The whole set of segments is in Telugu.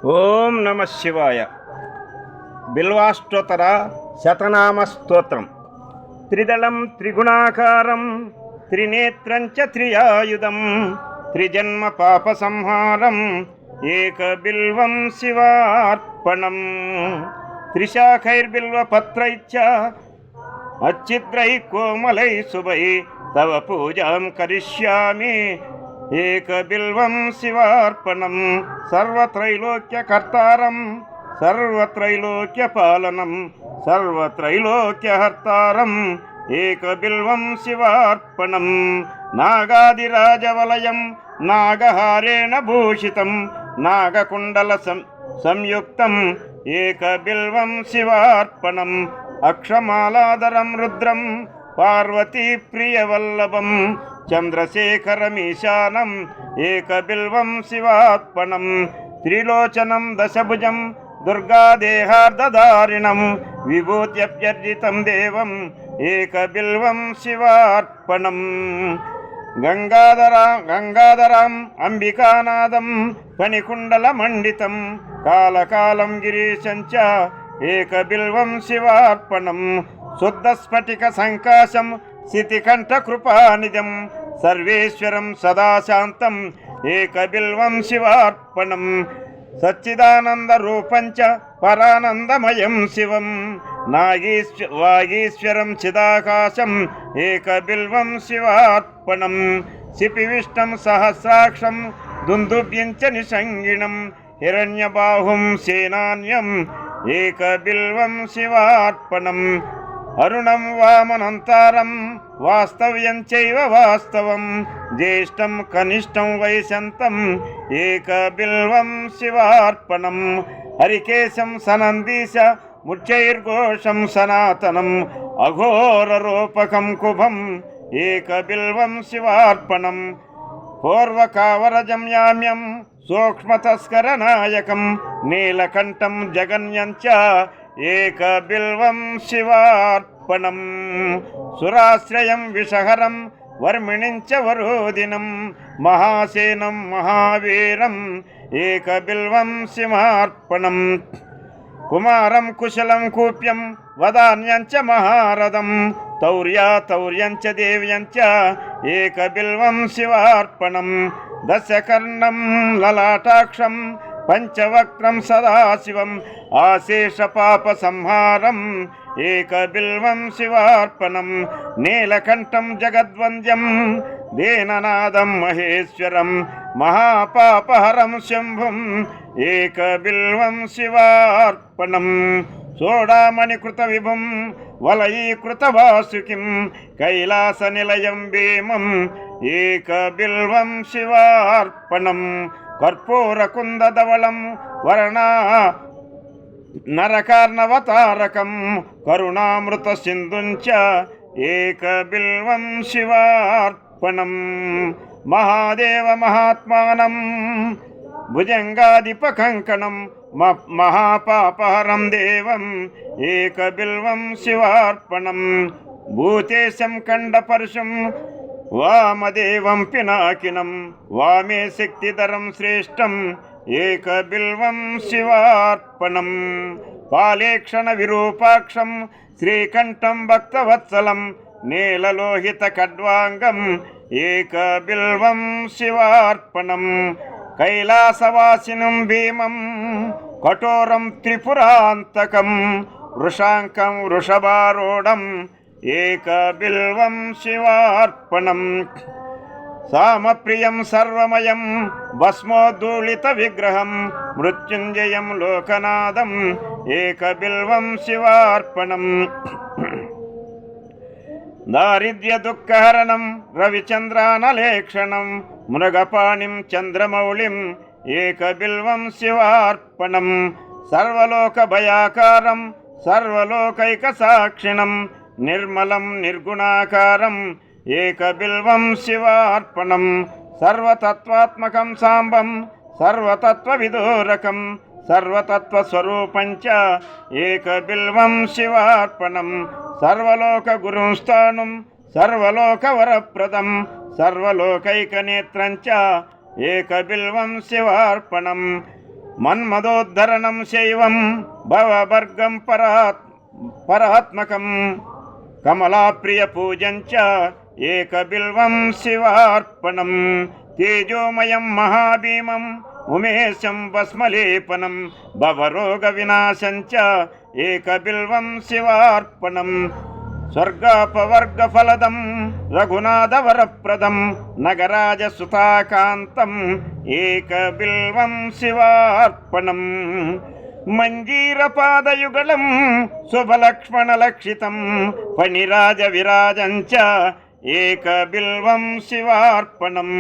ఓం నమ శివాయ. బిల్వాష్టోత్తర శతనామ స్తోత్రం. త్రిదళం త్రిగుణాకారం త్రినేత్రం చ త్రియాయుధం త్రిజన్మ పాప సంహారం ఏక బిల్వం శివార్పణం. త్రిశాఖైర్బిల్వపత్రైశ్చ అచ్ఛిద్రై కోమలై శుభై తవ పూజాం కరిష్యామి ఏక బిల్వం శివార్పణం. సర్వత్రైలోక్యకర్తారం సర్వత్రైలోక్యపాలనం సర్వత్రైలోక్యహర్తారం ఏక బిల్వం శివార్పణం. నాగాదిరాజవలయం నాగహారేణ భూషితం నాగకుండల సంయుక్తం ఏక బిల్వం శివార్పణం. అక్షమాలాధరం రుద్రం పార్వతీ ప్రియవల్లభం చంద్రశేఖరమీశానం ఏక బిల్వం శివార్పణం. త్రిలోచనం దశభుజం దుర్గాదేహార్ధధారిణం విభూత్యప్యర్జితం దేవం ఏక బిల్వం శివార్పణం. గంగాధరాం అంబికానాదం ఫణికుండలమండితం కాలకాలం గిరీశం చ ఏక బిల్వం శివార్పణం. శుద్ధస్ఫటిక సంకాశం శితికంఠ కృపానిజం సర్వేశ్వరం సదాశాంతం ఏక బిల్వం శివార్పణం. సచ్చిదానంద రూపంచ పరానందమయం శివం వాగీశ్వరం చిదాకాశం ఏక బిల్వం శివార్పణం. శిపివిష్టం సహస్రాక్షం దుందుభ్యం చ నిషంగిణం హిరణ్యబాహుం సేనాన్యం ఏక బిల్వం శివార్పణం. అరుణం వామనంతారం వాస్తవ్యం చైవ వాస్తవం జ్యేష్టం కనిష్టం వైశంతం ఏక బిల్వం శివార్పణం. హరికేశం సనందీశ ముచ్చైర్ఘోషం సనాతనం అఘోరరూపకం కుభం ఏక బిల్వం శివార్పణం. పూర్వకావరజం యామ్యం సూక్ష్మతస్కరనాయకం నీలకంఠం జగన్యం చ ఏక బిల్వం శివార్పణం. సురాశ్రయం విషహరం వర్మిణిం చ వరోదినం మహాసేనం మహావీరం ఏక బిల్వం శివార్పణం. కుమారం కుశలం కూప్యం వదాన్యం చ మహారథం తౌర్యం చ దేవ్యం చ ఏక బిల్వం శివార్పణం. దశకర్ణం లలాటాక్షం పంచవక్త్రం సదాశివం ఆశేష పాప సంహారం ఏక బిల్వం శివార్పణం. నీలకంఠం జగద్వంద్యం దీననాదం మహేశ్వరం మహాపాపహరం శంభుం ఏక బిల్వం శివార్పణం. సోడామణికృత విభుం వలయీకృత వాసుకిం కైలాస నిలయం భీమం ఏక బిల్వం శివార్పణం. కర్పూరకుందధవళం వర్ణా నరకార్ణవతారకం కరుణామృత సింధుంచ ఏక బిల్వం శివార్పణం. మహాదేవ మహాత్మానం భుజంగాధిపకంకణం మహాపాపహరం దేవం ఏక బిల్వం శివార్పణం. భూతేశం ఖండపరుషం వామదేవం పినాకినం వామే శక్తిధరం శ్రేష్టం ఏక బిల్వం శివార్పణం. పాలేక్షణ విరూపాక్షం శ్రీకంఠం భక్తవత్సలం నీలలోహిత ఖడ్వాంగం ఏక బిల్వం శివార్పణం. కైలాసవాసినం భీమం కఠోరం త్రిపురాంతకం వృషాంకం వృషభారూఢం ఏక బిల్వం శివార్పణం. సామప్రియం సర్వమయం భస్మోద్ధూళిత విగ్రహం మృత్యుంజయం లోకనాథం ఏక బిల్వం శివార్పణం. దారిద్ర్య దుఃఖహరణం రవిచంద్రానలేక్షణం మృగపాణిం చంద్రమౌళిం ఏక బిల్వం శివార్పణం. సర్వలోక భయాకారం సర్వలోకైక సాక్షిణం నిర్మలం నిర్గుణాకారం ఏక బిల్వం శివార్పణం. సర్వతత్వాత్మకం సాంబం సర్వతత్వవిదూరకం సర్వతత్వస్వరూపం చ ఏక బిల్వం శివార్పణం. సర్వలోక గురుం స్థానం సర్వలోకవరప్రదం సర్వలోకైకనేత్రం చ ఏకబిల్వం శివార్పణం. మన్మదోద్ధరణం శైవం భవవర్గం పరాత్మకం కమలాప్రియ పూజంచ ఏకబిల్వం శివార్పణం తేజోమయం మహాభీమం ఉమేశం భస్మలేపనం భవరోగ వినాశంచ ఏకబిల్వం శివార్పణం స్వర్గాపవర్గఫలదం రఘునాథవరప్రదం నగరాజసుతాకాంతం ఏకబిల్వం శివార్పణం మంజీరపాదయుగళం శుభలక్ష్మణలక్షితం ఫణిరాజ విరాజంచ ఏకబిల్వం శివార్పణం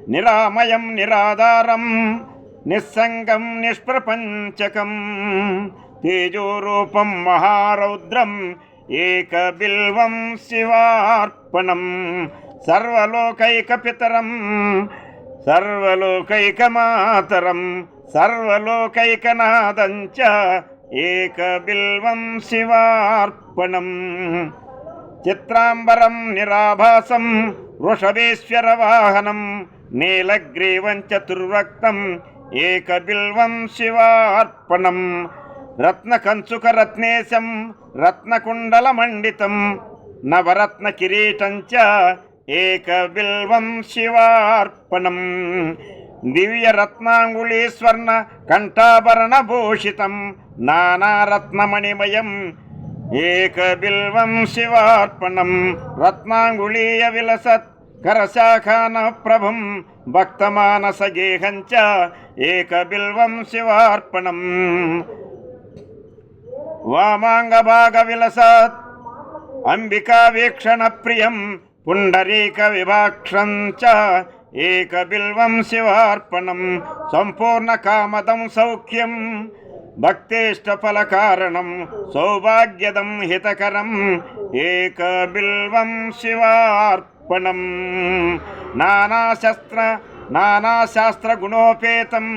నిరామయం నిరాధారం నిస్సంగం నిష్ప్రపంచకం తేజోరూపం మహారౌద్రం ఏకబిల్వం శివార్పణం సర్వలోకైకపితరం సర్వలోకైకమాతరం సర్వలోకైకనాదంచ ఏకబిల్వం శివార్పణం చిత్రాంబరం నిరాభాసం వృషభేశ్వర వాహనం నీలగ్రీవం చతుర్వక్తం ఏకబిల్వం శివార్పణం రత్నకంచుకరత్నేశం రత్నకుండలమండితం నవరత్న కిరీటం చ ఏకబిల్వం శివార్పణం దివ్యరత్నాంగుళీస్వర్ణ కంఠాభరణ భూషితం నానారత్నమణిమయం ఏకబిల్వం శివార్పణం రత్నాంగుళీయ విలసత్ కరశాఖాన ప్రభం భక్తమానసగేహం చ ఏకబిల్వం శివార్పణం వామాంగభాగ విలసత్ అంబికా వీక్షణ ప్రియం పుండరీక విభాక్షం చ ఏకబిల్వం శివార్పణం సంపూర్ణ కామదం సౌఖ్యం భక్తేష్టఫలకారణం సౌభాగ్యదం హితకరం ఏకబిల్వం శివార్పణం నానాశాస్త్రగుణోపేతం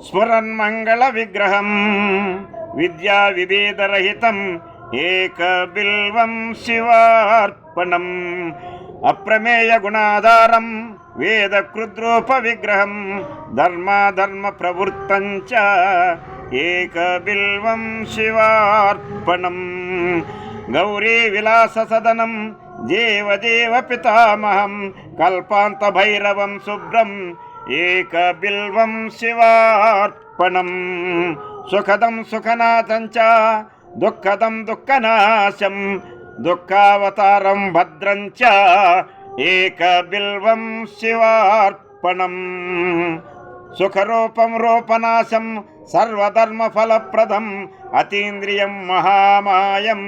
స్ఫురన్మంగళ విగ్రహం విద్యా విభేదరహితం ఏకబిల్వం శివార్పణం అప్రమేయ గుణాధారం వేదకృద్రూప విగ్రహం ధర్మాధర్మ ప్రవృత్తం చ ఏకబిల్వం శివార్పణం గౌరీ విలాస సదనం దేవదేవ పితామహం కల్పాంత భైరవం శుభ్రం ఏకబిల్వం శివార్పణం సుఖదం సుఖనాథం చ దుఃఖదం దుఃఖనాశం దుఃఖావతారం భద్రం చ ఏకబిల్వం శివార్పణం సుఖరూపం రూపనాశం సర్వధర్మఫలప్రదం అతీంద్రియం మహామాయం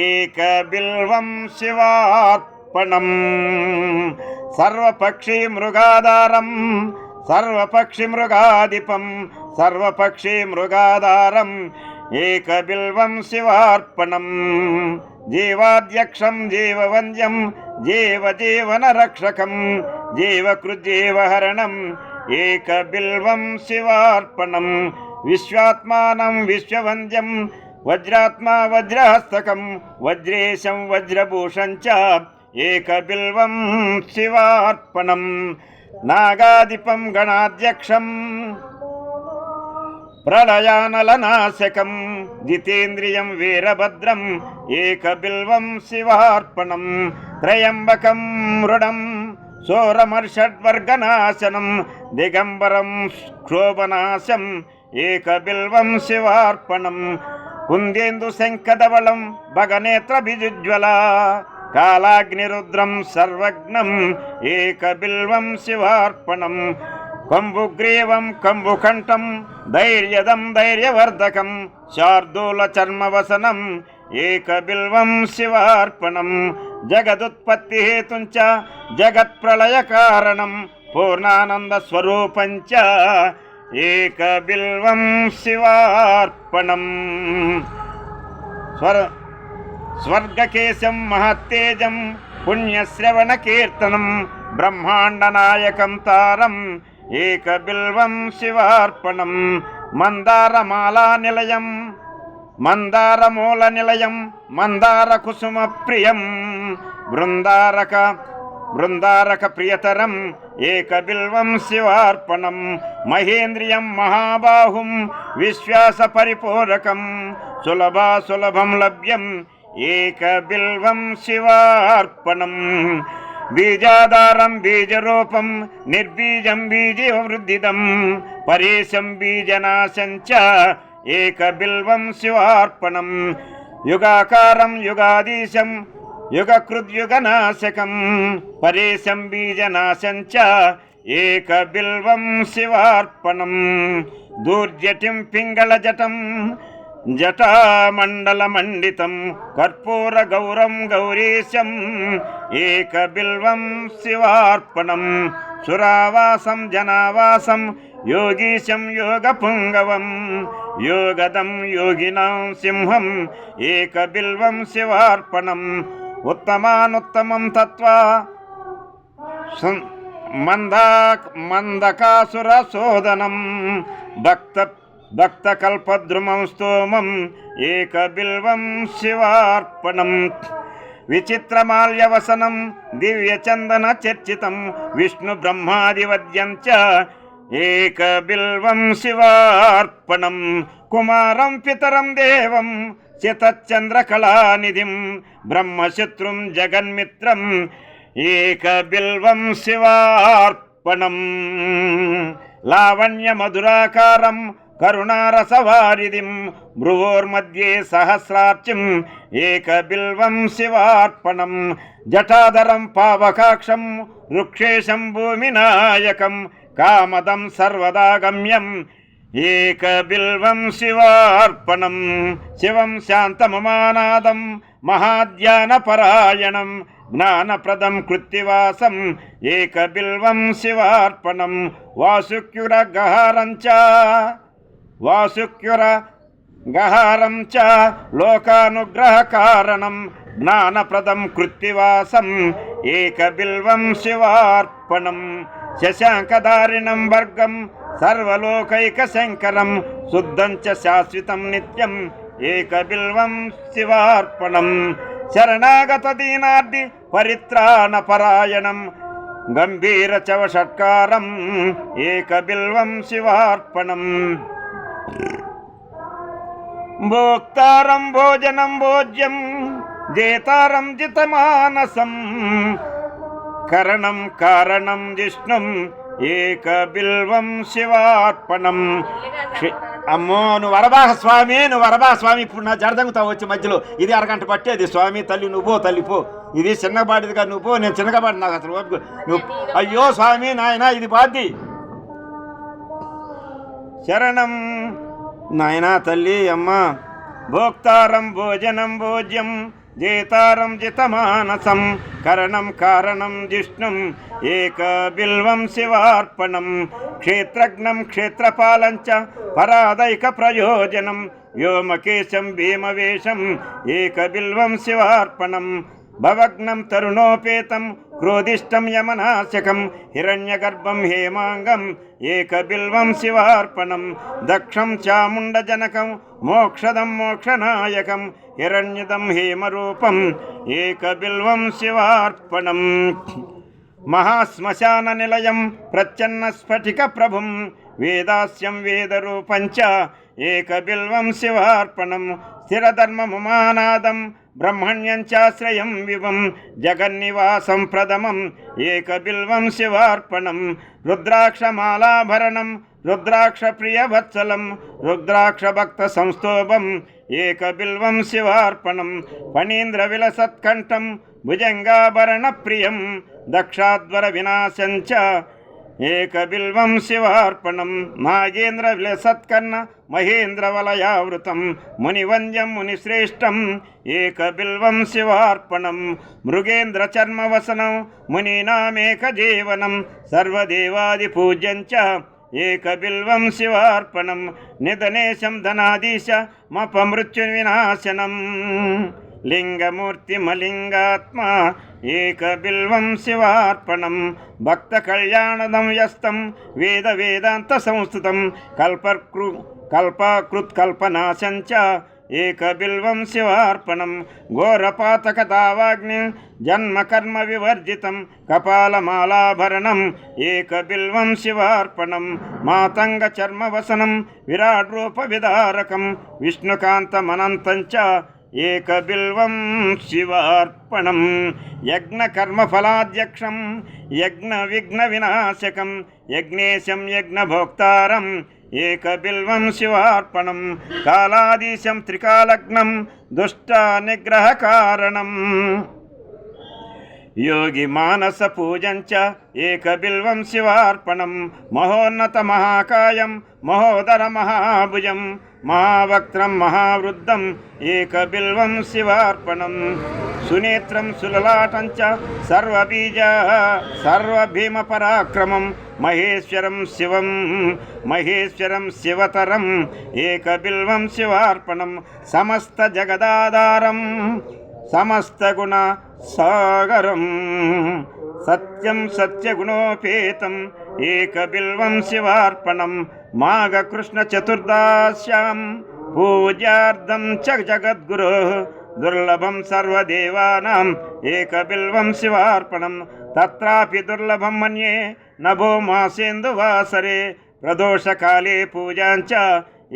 ఏకబిల్వం శివార్పణం సర్వపక్షి మృగాధారం సర్వపక్షి మృగాధిపం సర్వపక్షి మృగాధారం ఏకబిల్వం శివార్పణం జీవాధ్యక్షం జీవవంద్యం జీవజీవన రక్షకం జీవకృజ్జీవహరణం ఏకబిల్వం శివార్పణం విశ్వాత్మానం విశ్వవంద్యం వజ్రాత్మా వజ్రహస్తకం వజ్రేశం వజ్రభూషం చ ఏకబిల్వం శివార్పణం నాగాధిపం గణాధ్యక్షం ప్రళయానలనాశకం జితేంద్రియం వీరభద్రం ఏకబిల్వం శివార్పణం త్రయంబకం మృడం సోరమర్షడ్వర్గనాశనం దిగంబరం క్షోభనాశం ఏకబిల్వం శివార్పణం కుందేందు శంఖధవళం భగనేత్ర బిజుజ్వల కాలాగ్నిరుద్రం సర్వజ్ఞం ఏకబిల్వం శివార్పణం కంబుగ్రీవం కంబుకంఠం ధైర్యదం ధైర్యవర్ధకం శార్దూల చర్మవసనం ఏకబిల్వం శివార్పణం జగదుత్పత్తి హేతుం చ జగత్ప్రళయ కారణం పూర్ణానంద స్వరూపం చ ఏకబిల్వం శివార్పణం స్వర్గకేశం మహత్తేజం పుణ్యశ్రవణ కీర్తనం బ్రహ్మాండనాయకం తారం ఏకబిల్వం శివార్పణం మందారమాలా నిలయం మందారమూల నిలయం మందార కుసుమ ప్రియం బృందారక బృందారక ప్రియతరం ఏకబిల్వం శివార్పణం మహేంద్రియం మహాబాహుం విశ్వాస పరిపూరకం సులభం లభ్యం ఏకబిల్వం శివార్పణం బీజాధారం బీజరూపం నిర్బీజం బీజవృద్ధిదం పరేశం బీజనాశం చ ఏకబిల్వం శివార్పణం యుగాకారం యుగాదీశం యుగకృద్యుగనాశకం పరేశం బీజనాశం చ ఏకబిల్వం శివార్పణం దూర్జటిం పింగళజటం జటామండలమండితం కర్పూర గౌరం గౌరీశం ఏకబిల్వం శివార్పణం సురావాసం జనావాసం యోగీశం యోగపుంగవం యోగదం యోగినాం సింహం ఏకబిల్వం శివార్పణం ఉత్తమానుత్తమం తత్వా మందకాసురశోదనం భక్తకల్పద్రుమం స్తోమం ఏకబిల్వం శివార్పణం విచిత్రమాల్యవసనం దివ్యచందన చర్చితం విష్ణు బ్రహ్మాదివద్యం చ ఏకబిల్వం శివార్పణం కుమారం పితరం దేవం శతచంద్రకళానిధిం బ్రహ్మశత్రుం జగన్మిత్రం ఏకబిల్వం శివార్పణం లావణ్య మధురాకారం కరుణారసవారిధిం భ్రువోర్मध्ये సహస్రార్చిం ఏకబిల్వం శివార్పణం జటాధరం పావకాక్షం రుక్షేశం భూమినాయకం కామదం సర్వదాగమ్యం ఏకబిల్వం శివార్పణం శివం శాంతమమానాదం మహాధ్యానపరాయణం జ్ఞానప్రదం కృత్తివాసం ఏకబిల్వం శివార్పణం వాసుక్యురగహారం చ లోకానుగ్రహకారణం జ్ఞానప్రదం కృత్తివాసం ఏకబిల్వం శివార్పణం శశాంకదారిణం వర్గం సర్వలోకైకశంకరం శుద్ధం చ శాశ్వతం నిత్యం ఏకబిల్వం శివార్పణం శరణాగత దీనార్ది పరిత్రాణపరాయణం గంభీర చవషట్కారం ఏకబిల్వం శివార్పణం భోక్తారం భోజనం భోజ్యం జేతారం జితమానసం కరణం కారణం జిష్ణుం ఏకబిల్వం శివార్పణం అమ్మో నువ్వు వరబాహ స్వామి ఇప్పుడు నా జడదంగుతావు వచ్చి మధ్యలో ఇది అరగంట పట్టేది స్వామి తల్లి నువ్వు పో తల్లి పో ఇది చిన్నబాటిదిగా నువ్వు పో నేను చిన్నగాబాటి నాకు అసలు ఓపిక నువ్వు అయ్యో స్వామి నాయన ఇది బాధ్య శరణం నాయనా తల్లి అమ్మ భోక్తారం భోజనం భోజ్యం జేతారం జితమానసం కరణం కారణం జిష్ణుం ఏకబిల్వం శివార్పణం క్షేత్రజ్ఞం క్షేత్రపాలం చ పరాదైక ప్రయోజనం వ్యోమకేశం భీమవేశం ఏకబిల్వం శివార్పణం భవగ్నం తరుణోపేతం క్రోధిష్టం యమనాశకం హిరణ్యగర్భం హేమాంగం ఏకబిల్వం శివార్పణం దక్షం చాముండజనకం మోక్షదం మోక్షనాయకం హిరణ్యదం హేమరూపం ఏకబిల్వం శివార్పణం మహాశ్మశాన నిలయం ప్రచ్ఛన్న స్ఫటిక ప్రభుం వేదాస్యం వేదరూపం చ ఏకబిల్వం శివార్పణం స్థిరధర్మముమానాదం బ్రహ్మణ్యం చాశ్రయం వివం జగన్నివాసం ప్రథమం ఏకబిల్వం శివార్పణం రుద్రాక్షమాలాభరణం రుద్రాక్ష ప్రియవత్సలం రుద్రాక్ష భక్త సంస్తోభం ఏకబిల్వం శివార్పణం ఫణీంద్ర విలసత్కంఠం భుజంగాభరణ ప్రియం దక్షాధ్వర వినాశం చ ఏకబిల్వం శివార్పణం నాగేంద్ర విలసత్కర్ణ మహేంద్ర వలయావృతం మునివంద్యం మునిశ్రేష్టం ఏకబిల్వం శివార్పణం మృగేంద్ర చర్మవసనం మునీనామేకజీవనం సర్వదేవాదిపూజ్యం చ ఏకబిల్వం శివార్పణం నిధనేశం ధనాధీశ మపమృత్యువినాశనం లింగమూర్తిమలింగాత్మ ఏకబిల్వం శివార్పణం భక్త కళ్యాణదం వ్యస్తం వేద వేదాంత సంస్థితం కల్పకృత్కల్పనాశం చ ఏకబిల్వం శివార్పణం ఘోరపాతకదావాగ్ని జన్మకర్మ వివర్జితం కపాలమాలాభరణం ఏకబిల్వం శివార్పణం మాతంగ చర్మవసనం విరాట్ రూప విదారకం విష్ణుకాంతమనంతం చ ఏకబిల్వం శివార్పణం యజ్ఞకర్మఫలాధ్యక్షం యజ్ఞ విఘ్న వినాశకం యజ్ఞేశం యజ్ఞభోక్తారం ఏకబిల్వం శివార్పణం కాలాదీశం త్రికాలగ్నం దుష్ట నిగ్రహ కారణం యోగి మానస పూజంచ ఏకబిల్వం శివార్పణం మహోన్నత మహాకాయం మహోదర మహాభుజం మహావక్త్రం మహావృద్ధం ఏకబిల్వం శివార్పణం సునేత్రం సులలాటంచ సర్వబీజ సర్వభీమ పరాక్రమం మహేశ్వరం శివతరం ఏకబిల్వం శివార్పణం సమస్త జగదాధారం సమస్త గుణ సాగరం సత్యం సత్యగుణోపేతం ఏకబిల్వం శివార్పణం మాఘ కృష్ణ చతుర్దశ్యాం పూజార్థం చ జగద్గురు దుర్లభం సర్వదేవానాం ఏకబిల్వం శివార్పణం తత్రాపి దుర్లభం మన్యే నభో మాసేందువాసరే ప్రదోషకాలే పూజాంచ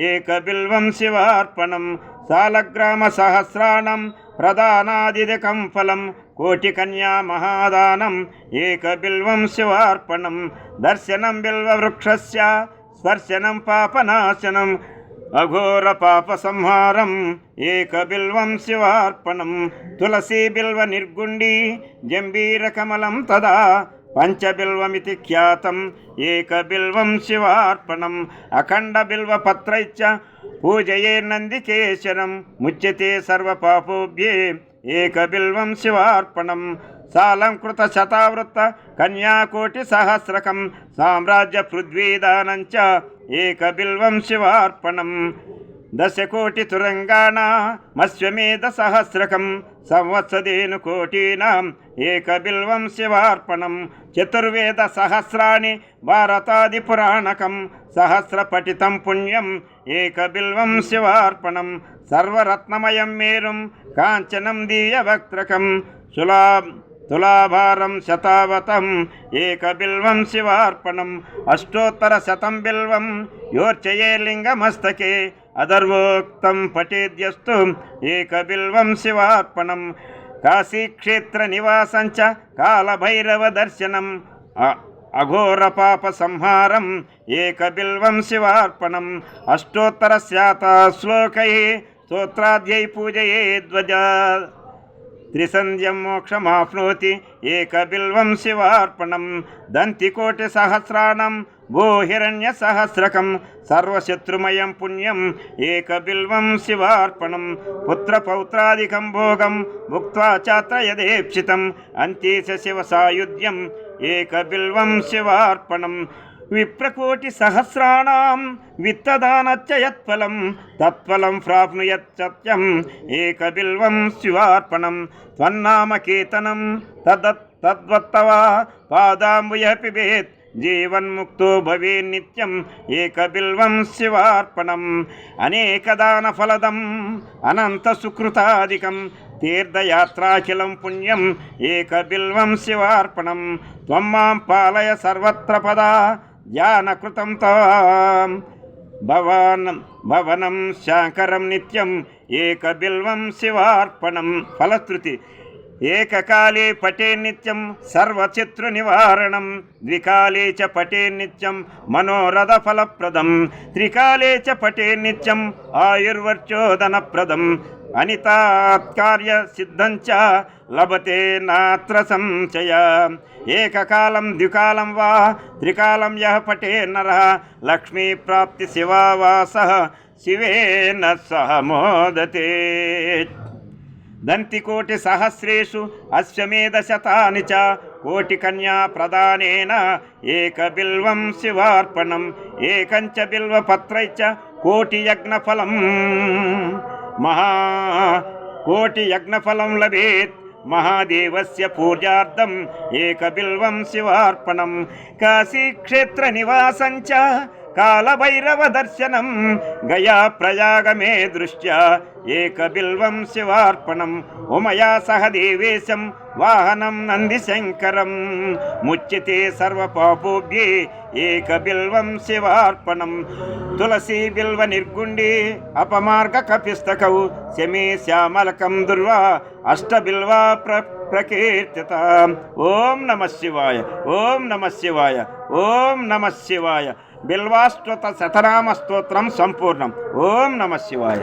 ఏకబిల్వం శివార్పణం సాలగ్రామ సహస్రాణం ప్రదానాదికం ఫలం కోటికన్యా మహాదానం ఏకబిల్వం శివార్పణం దర్శనం బిల్వవృక్షస్య స్పర్శనం పాపనాశనం అఘోర పాప సంహారం ఏకబిల్వం శివార్పణం తులసీ బిల్వ నిర్గుండీ జంబీరకమలం తదా పంచబిల్వమితి ఖ్యాతం ఏకబిల్వం శివార్పణం అఖండ బిల్వపత్రైశ్చ పూజయే నందికేశరం ముచ్యతే సర్వపాపోభ్యే ఏకబిల్వం శివార్పణం సాలంకృత శతావృత్త కన్యాకోటి సహస్రకం సామ్రాజ్య పృథ్వీదానంచ ఏకబిల్వం శివార్పణం దశకోటి తురంగాణ మత్స్యమేధ సహస్రకం సంవత్సదేను కోటీనాం ఏకబిల్వం శివార్పణం చతుర్వేద సహస్రాణి భారతాది పురాణకం సహస్ర పఠితం పుణ్యం ఏకబిల్వం శివార్పణం సర్వరత్నమయం మేరుం కాంచనం దివ్యవక్త్రకం తులాభారం శతావతం ఏకబిల్వం శివార్పణం అష్టోత్తర శతం బిల్వం యోర్చయే లింగమస్తకే అదర్వోక్తం పఠేద్యస్తు ఏకబిల్వం శివార్పణం కాశీక్షేత్ర నివాసంచ కాలభైరవ దర్శనం అఘోర పాప సంహారం ఏకబిల్వం శివార్పణం అష్టోత్తర శాత శ్లోకై స్తోత్రాధ్యై పూజయే ధ్వజ త్రిసంధ్యం మోక్షమాప్నోతి ఏకబిల్వం శివార్పణం దంతికోటి సహస్రాణం భూహిరణ్య సహస్రకం సర్వశత్రుమయం పుణ్యం ఏకబిల్వం శివార్పణం పుత్రపౌత్రాదికం భోగం భుక్త్వా చాత్రయదేప్సితం అంతేశ శివ సాయుధ్యం ఏకబిల్వం శివార్పణం విప్రకోటి సహస్రాణం విత్తదానచ్చ యత్ఫలం తత్ఫలం ప్రాప్నుయత్ సత్యం ఏకబిల్వం శివార్పణం త్వన్నామకీర్తనం తద్వత్తవా పాదాంబుయ పిబేత్ జీవన్ముక్తో భవే నిత్యం ఏకబిల్వం శివార్పణం అనేకదాన ఫలదం అనంత సుకృతాదికం తీర్థయాత్రాఖిలం పుణ్యం ఏకబిల్వం శివార్పణం త్వం మాం పాలయ సర్వత్ర పదా ధ్యానకృతం తాం భవనం శాంకరం నిత్యం ఏకబిల్వం శివార్పణం ఫలశ్రుతి ఏకకాలే పటే నిత్యం సర్వశత్రు నివారణం ద్వికాలే చ పటే నిత్యం మనోరథ ఫలప్రదం త్రికాలే చ పటే నిత్యం ఆయుర్వర్చోదనప్రదం అనితాత్కార్య సిద్ధంచ లభతే నాత్ర సంశయ ఏకకాలం ద్వికాలం వా త్రికాలం యః పటే నరః లక్ష్మీ ప్రాప్తి శివావాసః శివేన సహ మోదతే దంతికోటి సహస్రేషు అశ్వమేధ శతాని చ కోటి కన్యా ప్రదానేన ఏకబిల్వం శివార్పణం ఏకంచ బిల్వపత్రైశ్చ కోటి యజ్ఞఫలం కోటి యజ్ఞఫలం లభేత్ మహాదేవస్య పూజార్థం ఏకబిల్వం శివార్పణం కాశీక్షేత్ర నివాసంచ కాలభైరవ దర్శనం గయా ప్రయాగమే దృష్ట్యా ఏకబిల్వం శివార్పణం ఉమయా సహ దేవేశం వాహనం నందిశంకరం ముచ్యతే సర్వపాపోభ్యే ఏకబిల్వం శివార్పణం తులసీ బిల్వ నిర్గుండి అపమార్గ కపిస్తకౌ శమే శ్యామలకం దుర్వా అష్టబిల్వా ప్రకీర్తిత. ఓం నమః శివాయ, ఓం నమః శివాయ, ఓం నమః శివాయ. బిల్వాష్టోత శతనామ స్తోత్రం సంపూర్ణం. ఓం నమః శివాయ.